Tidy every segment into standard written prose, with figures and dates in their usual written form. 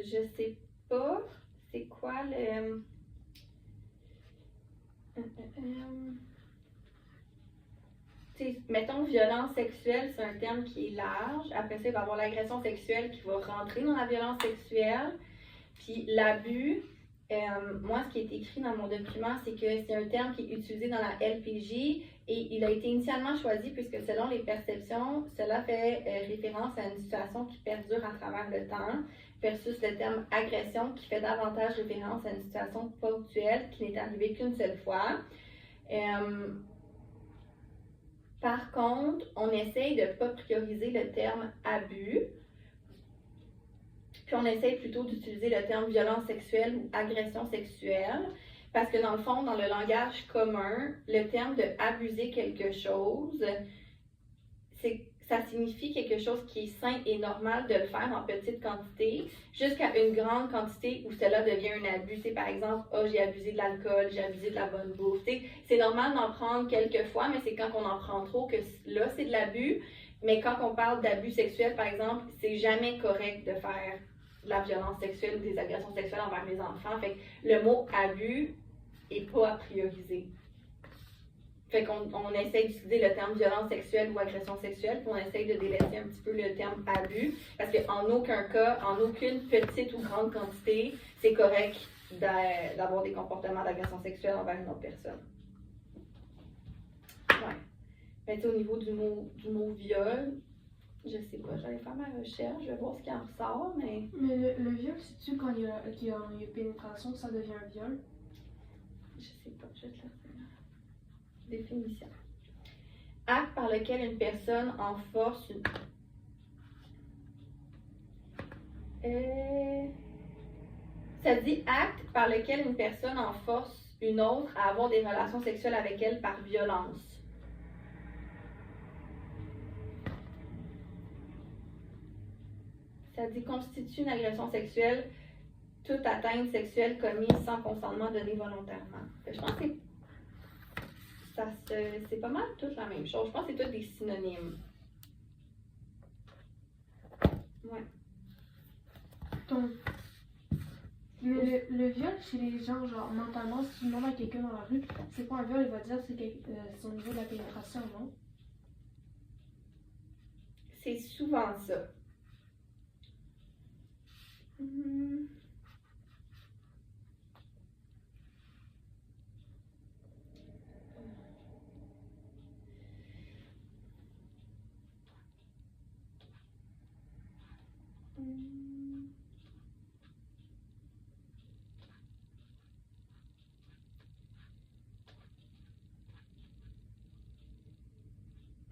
je sais pas c'est quoi le... mettons, violence sexuelle, c'est un terme qui est large. Après ça, il va y avoir l'agression sexuelle qui va rentrer dans la violence sexuelle. Puis l'abus, moi, ce qui est écrit dans mon document, c'est que c'est un terme qui est utilisé dans la LPJ et il a été initialement choisi puisque selon les perceptions, cela fait référence à une situation qui perdure à travers le temps versus le terme agression qui fait davantage référence à une situation ponctuelle qui n'est arrivée qu'une seule fois. Par contre, on essaye de ne pas prioriser le terme abus, puis on essaye plutôt d'utiliser le terme violence sexuelle ou agression sexuelle, parce que dans le fond, dans le langage commun, le terme de abuser quelque chose, ça signifie quelque chose qui est sain et normal de le faire en petite quantité, jusqu'à une grande quantité où cela devient un abus. C'est par exemple, oh, j'ai abusé de l'alcool, j'ai abusé de la bonne bouffe. C'est normal d'en prendre quelques fois, mais c'est quand on en prend trop que là, c'est de l'abus. Mais quand on parle d'abus sexuels, par exemple, c'est jamais correct de faire de la violence sexuelle ou des agressions sexuelles envers les enfants. Fait que le mot abus n'est pas à prioriser. Fait qu'on essaie d'utiliser le terme violence sexuelle ou agression sexuelle, puis on essaie de délaisser un petit peu le terme abus, parce qu'en aucun cas, en aucune petite ou grande quantité, c'est correct d'avoir des comportements d'agression sexuelle envers une autre personne. Ouais. Mais au niveau du mot viol, je sais pas, j'allais faire ma recherche, je vais voir ce qui en ressort, mais... Mais le viol, c'est-tu quand il y a pénétration, ça devient un viol? Je sais pas, je vais te le dire. Définition. Acte par lequel une personne en force ça dit acte par lequel une personne en force une autre à avoir des relations sexuelles avec elle par violence. Ça dit constitue une agression sexuelle toute atteinte sexuelle commise sans consentement donné volontairement. Je pense que c'est pas mal toute la même chose. Je pense que c'est tous des synonymes. Ouais. Donc, le viol chez les gens, genre mentalement, si tu demandes à quelqu'un dans la rue, c'est pas un viol, il va dire que c'est au niveau de la pénétration, non? C'est souvent ça.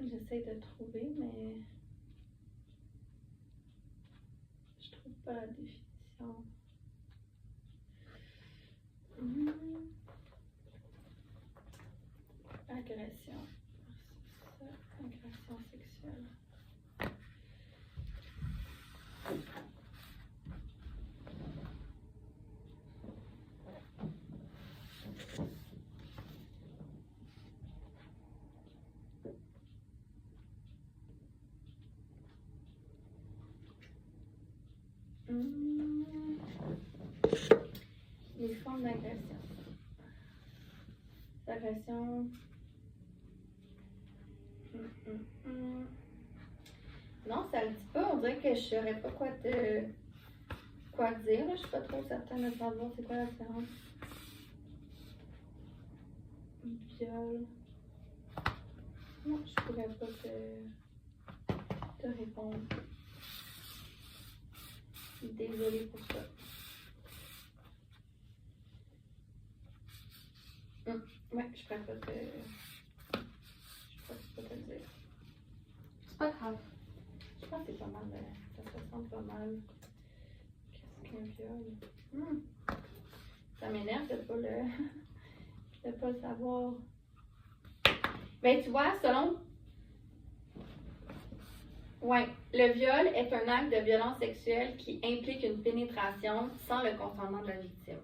J'essaie de trouver, mais je trouve pas la définition. Agression. Agression sexuelle. Les formes d'agression. L'agression. Non, ça le dit pas. On dirait que je saurais pas quoi dire. Je suis pas trop certaine de savoir c'est quoi la différence. Viol. Non, je pourrais pas te répondre. Désolée pour ça. Ouais, je pourrais pas te le dire. C'est pas grave. Je pense que c'est pas mal. Ça se ressemble pas mal. Qu'est-ce qu'un viol? Ça m'énerve de pas le savoir. Ben, tu vois, selon... Ouais, le viol est un acte de violence sexuelle qui implique une pénétration sans le consentement de la victime.